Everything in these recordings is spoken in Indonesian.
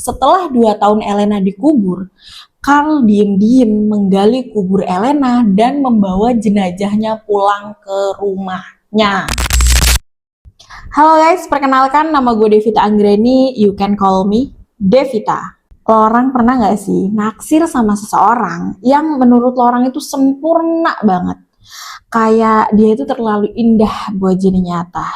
setelah 2 tahun Elena dikubur, Carl diem-diem menggali kubur Elena dan membawa jenazahnya pulang ke rumahnya. Halo guys, perkenalkan nama gue Devita Anggreni, you can call me Devita. Lo orang pernah gak sih naksir sama seseorang yang menurut lo orang itu sempurna banget? Kayak dia itu terlalu indah buat jadi nyata.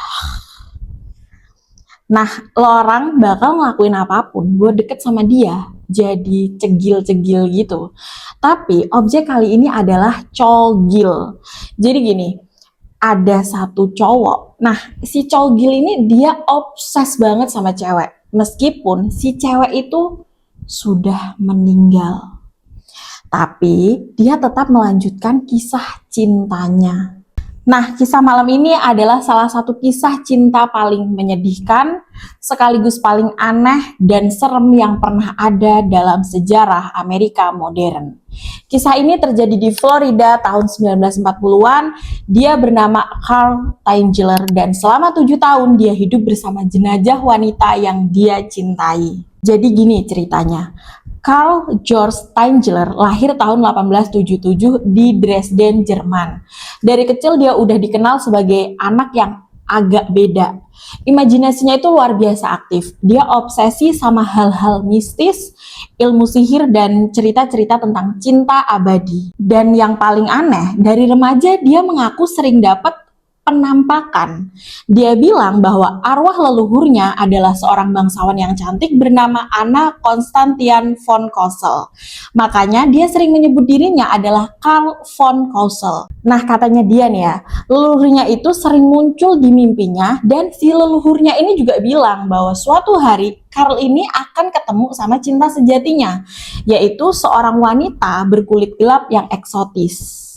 Nah, lo orang bakal ngelakuin apapun buat deket sama dia, jadi cegil-cegil gitu. Tapi objek kali ini adalah cogil. Jadi gini, ada satu cowok. Nah, si cogil ini dia obses banget sama cewek. Meskipun si cewek itu sudah meninggal. Tapi dia tetap melanjutkan kisah cintanya. Nah, kisah malam ini adalah salah satu kisah cinta paling menyedihkan, sekaligus paling aneh dan serem yang pernah ada dalam sejarah Amerika modern. Kisah ini terjadi di Florida tahun 1940-an. Dia bernama Carl Tangler dan selama 7 tahun dia hidup bersama jenazah wanita yang dia cintai. Jadi gini ceritanya. Carl George Tangler lahir tahun 1877 di Dresden, Jerman. Dari kecil dia udah dikenal sebagai anak yang agak beda. Imajinasinya itu luar biasa aktif. Dia obsesi sama hal-hal mistis, ilmu sihir, dan cerita-cerita tentang cinta abadi. Dan yang paling aneh, dari remaja dia mengaku sering dapat penampakan. Dia bilang bahwa arwah leluhurnya adalah seorang bangsawan yang cantik bernama Anna Constantian von Kossel. Makanya dia sering menyebut dirinya adalah Carl von Kossel. Nah, katanya dia nih ya, leluhurnya itu sering muncul di mimpinya dan si leluhurnya ini juga bilang bahwa suatu hari Carl ini akan ketemu sama cinta sejatinya, yaitu seorang wanita berkulit gelap yang eksotis.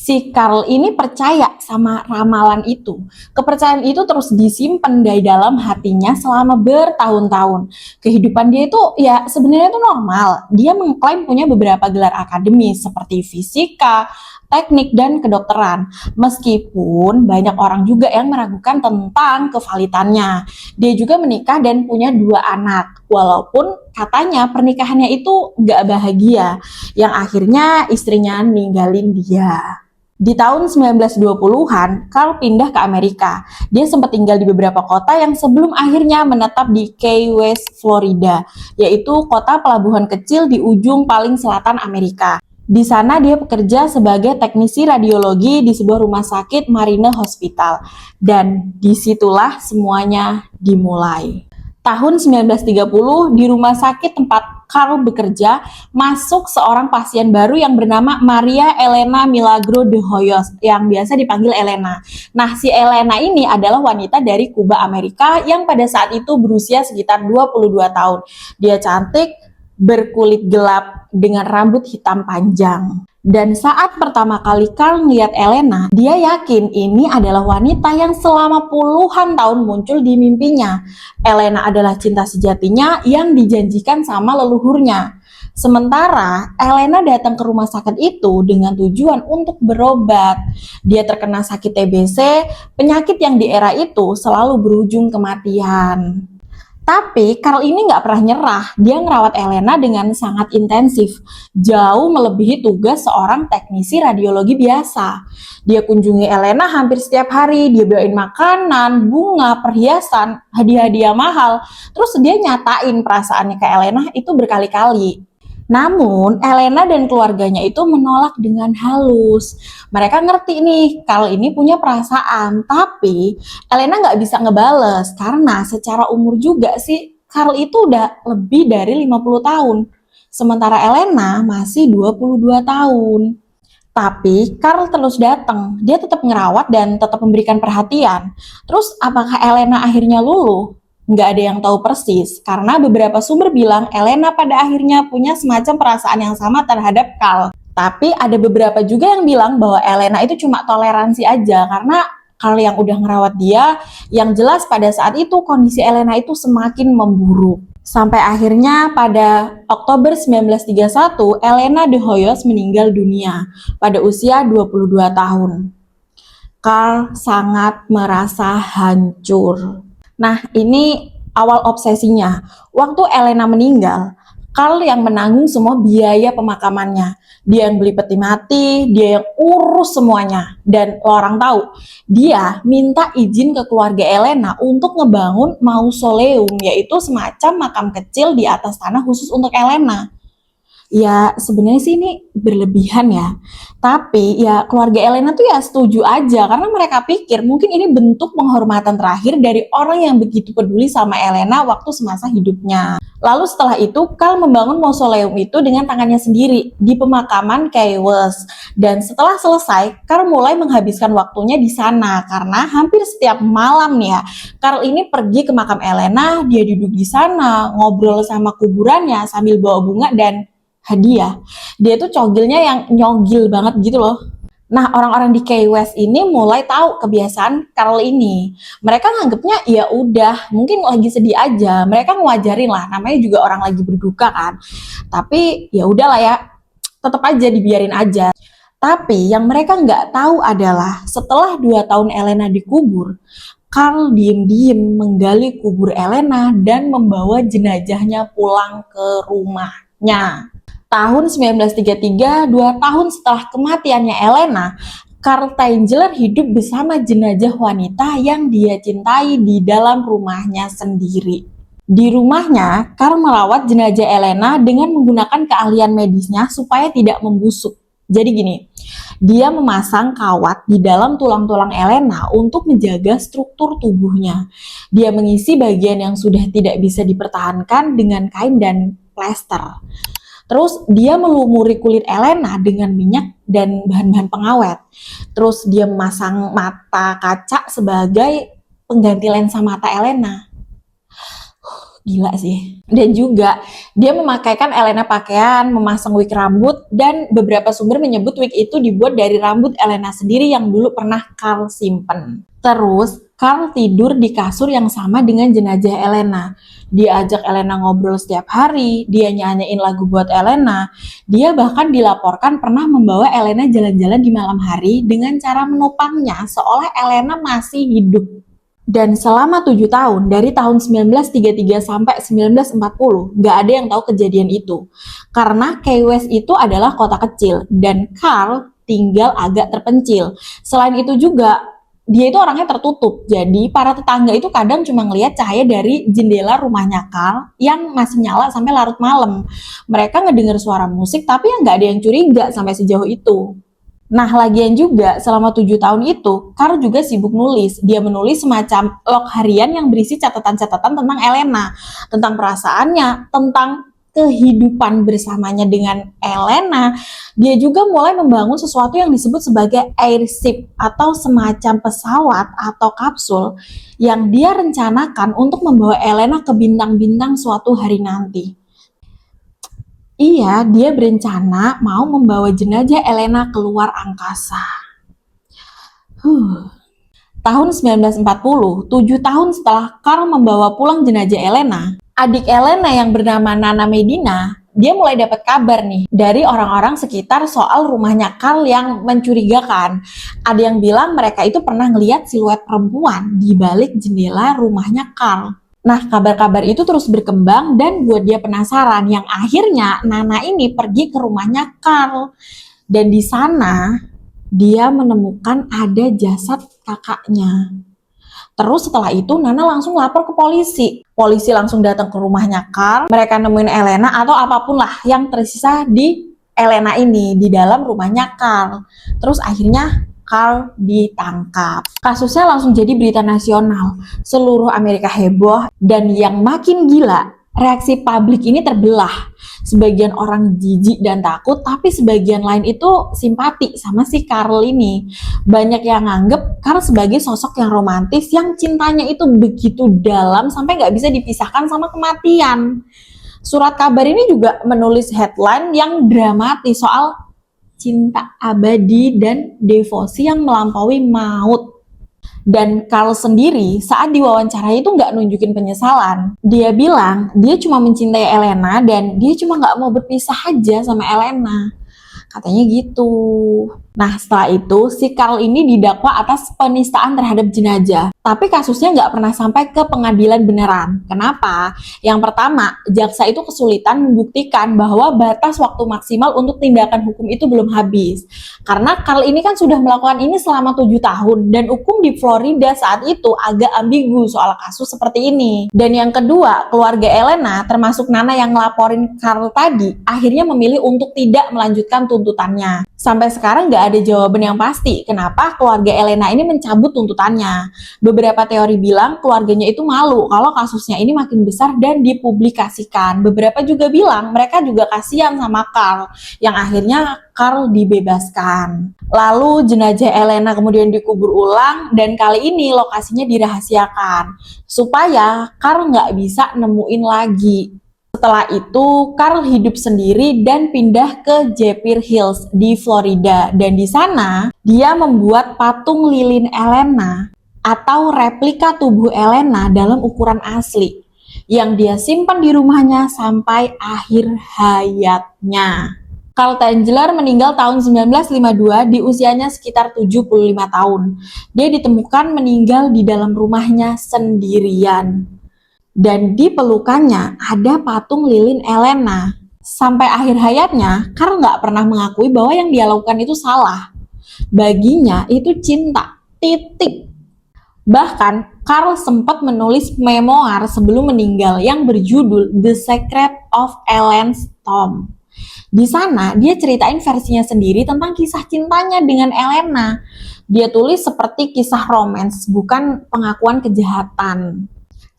Si Carl ini percaya sama ramalan itu. Kepercayaan itu terus disimpan di dalam hatinya selama bertahun-tahun. Kehidupan dia itu ya sebenarnya itu normal. Dia mengklaim punya beberapa gelar akademis seperti fisika, teknik, dan kedokteran. Meskipun banyak orang juga yang meragukan tentang kevalitannya. Dia juga menikah dan punya 2 anak. Walaupun katanya pernikahannya itu gak bahagia. Yang akhirnya istrinya ninggalin dia. Di tahun 1920-an, Carl pindah ke Amerika. Dia sempat tinggal di beberapa kota yang sebelum akhirnya menetap di Key West, Florida, yaitu kota pelabuhan kecil di ujung paling selatan Amerika. Di sana dia bekerja sebagai teknisi radiologi di sebuah rumah sakit Marine Hospital. Dan disitulah semuanya dimulai. Tahun 1930, di rumah sakit tempat Carl bekerja, masuk seorang pasien baru yang bernama Maria Elena Milagro de Hoyos, yang biasa dipanggil Elena. Nah, si Elena ini adalah wanita dari Kuba, Amerika, yang pada saat itu berusia sekitar 22 tahun. Dia cantik, berkulit gelap, dengan rambut hitam panjang. Dan saat pertama kali Carl melihat Elena, dia yakin ini adalah wanita yang selama puluhan tahun muncul di mimpinya. Elena adalah cinta sejatinya yang dijanjikan sama leluhurnya. Sementara Elena datang ke rumah sakit itu dengan tujuan untuk berobat. Dia terkena sakit TBC, penyakit yang di era itu selalu berujung kematian. Tapi Carl ini nggak pernah nyerah. Dia ngerawat Elena dengan sangat intensif, jauh melebihi tugas seorang teknisi radiologi biasa. Dia kunjungi Elena hampir setiap hari. Dia bawain makanan, bunga, perhiasan, hadiah-hadiah mahal. Terus dia nyatain perasaannya ke Elena itu berkali-kali. Namun, Elena dan keluarganya itu menolak dengan halus. Mereka ngerti nih, kalau ini punya perasaan. Tapi, Elena nggak bisa ngebales. Karena secara umur juga sih, Carl itu udah lebih dari 50 tahun. Sementara Elena masih 22 tahun. Tapi, Carl terus datang. Dia tetap ngerawat dan tetap memberikan perhatian. Terus, apakah Elena akhirnya luluh? Nggak ada yang tahu persis, karena beberapa sumber bilang Elena pada akhirnya punya semacam perasaan yang sama terhadap Carl. Tapi ada beberapa juga yang bilang bahwa Elena itu cuma toleransi aja, karena Carl yang udah ngerawat dia, yang jelas pada saat itu kondisi Elena itu semakin memburuk. Sampai akhirnya pada Oktober 1931, Elena de Hoyos meninggal dunia pada usia 22 tahun. Carl sangat merasa hancur. Nah, ini Awal obsesinya, waktu Elena meninggal, Carl yang menanggung semua biaya pemakamannya. Dia yang beli peti mati, dia yang urus semuanya. Dan lo orang tahu, dia minta izin ke keluarga Elena untuk ngebangun mausoleum, yaitu semacam makam kecil di atas tanah khusus untuk Elena. Ya sebenarnya sih ini berlebihan ya. Tapi ya keluarga Elena tuh ya setuju aja karena mereka pikir mungkin ini bentuk penghormatan terakhir dari orang yang begitu peduli sama Elena waktu semasa hidupnya. Lalu setelah itu Carl membangun mausoleum itu dengan tangannya sendiri di pemakaman Keyes. Dan setelah selesai, Carl mulai menghabiskan waktunya di sana karena hampir setiap malam nih ya, Carl ini pergi ke makam Elena, dia duduk di sana, ngobrol sama kuburannya sambil bawa bunga dan hadiah. Dia tuh cogilnya yang nyogil banget gitu loh. Nah, orang-orang di Key West ini mulai tahu kebiasaan Carl ini. Mereka nganggepnya ya udah, mungkin lagi sedih aja. Mereka ngewajarin lah, namanya juga orang lagi berduka kan. Tapi ya udahlah ya, tetap aja dibiarin aja. Tapi yang mereka nggak tahu adalah setelah 2 tahun Elena dikubur, Carl diem-diem menggali kubur Elena dan membawa jenazahnya pulang ke rumahnya. Tahun 1933, 2 tahun setelah kematiannya Elena, Carl Tangler hidup bersama jenazah wanita yang dia cintai di dalam rumahnya sendiri. Di rumahnya, Carl merawat jenazah Elena dengan menggunakan keahlian medisnya supaya tidak membusuk. Jadi gini, dia memasang kawat di dalam tulang-tulang Elena untuk menjaga struktur tubuhnya. Dia mengisi bagian yang sudah tidak bisa dipertahankan dengan kain dan plester. Terus dia melumuri kulit Elena dengan minyak dan bahan-bahan pengawet. Terus dia memasang mata kaca sebagai pengganti lensa mata Elena. Gila sih. Dan juga dia memakaikan Elena pakaian, memasang wig rambut, dan beberapa sumber menyebut wig itu dibuat dari rambut Elena sendiri yang dulu pernah Carl simpen. Terus Carl tidur di kasur yang sama dengan jenazah Elena. Dia ajak Elena ngobrol setiap hari, dia nyanyiin lagu buat Elena. Dia bahkan dilaporkan pernah membawa Elena jalan-jalan di malam hari dengan cara menopangnya seolah Elena masih hidup. Dan selama 7 tahun, dari tahun 1933 sampai 1940, nggak ada yang tahu kejadian itu. Karena Key West itu adalah kota kecil, dan Carl tinggal agak terpencil. Selain itu juga, dia itu orangnya tertutup. Jadi para tetangga itu kadang cuma ngelihat cahaya dari jendela rumahnya Carl yang masih nyala sampai larut malam. Mereka ngedengar suara musik, tapi ya nggak ada yang curiga sampai sejauh itu. Nah, lagian juga selama 7 tahun itu, Carl juga sibuk nulis. Dia menulis semacam log harian yang berisi catatan-catatan tentang Elena, tentang perasaannya, tentang kehidupan bersamanya dengan Elena. Dia juga mulai membangun sesuatu yang disebut sebagai airship atau semacam pesawat atau kapsul yang dia rencanakan untuk membawa Elena ke bintang-bintang suatu hari nanti. Iya, dia berencana mau membawa jenazah Elena keluar angkasa. Tahun 1940, 7 tahun setelah Carl membawa pulang jenazah Elena, adik Elena yang bernama Nana Medina, dia mulai dapat kabar nih dari orang-orang sekitar soal rumahnya Carl yang mencurigakan. Ada yang bilang mereka itu pernah ngelihat siluet perempuan di balik jendela rumahnya Carl. Nah, kabar-kabar itu terus berkembang dan buat dia penasaran yang akhirnya Nana ini pergi ke rumahnya Carl. Dan di sana dia menemukan ada jasad kakaknya. Terus setelah itu Nana langsung lapor ke polisi. Polisi langsung datang ke rumahnya Carl. Mereka nemuin Elena atau apapun lah yang tersisa di Elena ini di dalam rumahnya Carl. Terus akhirnya Carl ditangkap. Kasusnya langsung jadi berita nasional. Seluruh Amerika heboh dan yang makin gila, reaksi publik ini terbelah. Sebagian orang jijik dan takut, tapi sebagian lain itu simpati sama si Carl ini. Banyak yang nganggep Carl sebagai sosok yang romantis, yang cintanya itu begitu dalam sampai nggak bisa dipisahkan sama kematian. Surat kabar ini juga menulis headline yang dramatis soal cinta abadi dan devosi yang melampaui maut. Dan Carl sendiri saat diwawancarai itu nggak nunjukin penyesalan. Dia bilang dia cuma mencintai Elena dan dia cuma nggak mau berpisah aja sama Elena. Katanya gitu. Nah, setelah itu, si Carl ini didakwa atas penistaan terhadap jenazah. Tapi kasusnya nggak pernah sampai ke pengadilan beneran. Kenapa? Yang pertama, jaksa itu kesulitan membuktikan bahwa batas waktu maksimal untuk tindakan hukum itu belum habis. Karena Carl ini kan sudah melakukan ini selama 7 tahun, dan hukum di Florida saat itu agak ambigu soal kasus seperti ini. Dan yang kedua, keluarga Elena, termasuk Nana yang ngelaporin Carl tadi, akhirnya memilih untuk tidak melanjutkan tuntutannya. Sampai sekarang nggak ada jawaban yang pasti kenapa keluarga Elena ini mencabut tuntutannya. Beberapa teori bilang keluarganya itu malu kalau kasusnya ini makin besar dan dipublikasikan. Beberapa juga bilang mereka juga kasihan sama Carl, yang akhirnya Carl dibebaskan. Lalu jenazah Elena kemudian dikubur ulang, dan kali ini lokasinya dirahasiakan supaya Carl nggak bisa nemuin lagi. Setelah itu, Carl hidup sendiri dan pindah ke Jepir Hills di Florida. Dan di sana, dia membuat patung lilin Elena atau replika tubuh Elena dalam ukuran asli yang dia simpan di rumahnya sampai akhir hayatnya. Carl Tangler meninggal tahun 1952 di usianya sekitar 75 tahun. Dia ditemukan meninggal di dalam rumahnya sendirian. Dan di pelukannya ada patung lilin Elena. Sampai akhir hayatnya, Carl nggak pernah mengakui bahwa yang dia lakukan itu salah. Baginya itu cinta, titik. Bahkan, Carl sempat menulis memoir sebelum meninggal yang berjudul The Secret of Ellen's Tomb. Di sana, dia ceritain versinya sendiri tentang kisah cintanya dengan Elena. Dia tulis seperti kisah romans, bukan pengakuan kejahatan.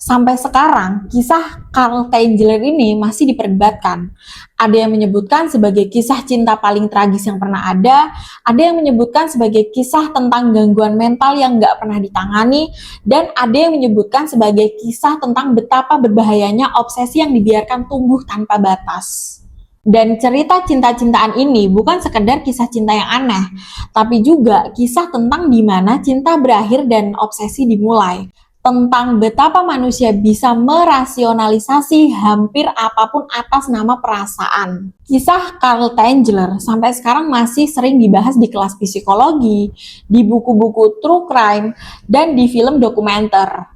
Sampai sekarang, kisah Carl Tangler ini masih diperdebatkan. Ada yang menyebutkan sebagai kisah cinta paling tragis yang pernah ada yang menyebutkan sebagai kisah tentang gangguan mental yang nggak pernah ditangani, dan ada yang menyebutkan sebagai kisah tentang betapa berbahayanya obsesi yang dibiarkan tumbuh tanpa batas. Dan cerita cinta-cintaan ini bukan sekedar kisah cinta yang aneh, tapi juga kisah tentang di mana cinta berakhir dan obsesi dimulai. Tentang betapa manusia bisa merasionalisasi hampir apapun atas nama perasaan. Kisah Carl Tangler sampai sekarang masih sering dibahas di kelas psikologi, di buku-buku true crime, dan di film dokumenter.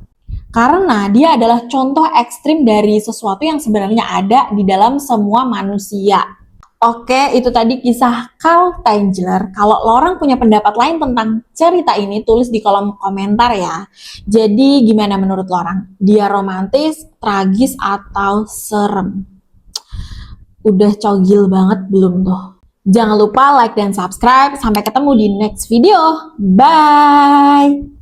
Karena dia adalah contoh ekstrim dari sesuatu yang sebenarnya ada di dalam semua manusia. Oke, itu tadi kisah Carl Tangler. Kalau lo orang punya pendapat lain tentang cerita ini, tulis di kolom komentar ya. Jadi gimana menurut lo orang? Dia romantis, tragis, atau serem? Udah cogil banget belum tuh? Jangan lupa like dan subscribe. Sampai ketemu di next video. Bye!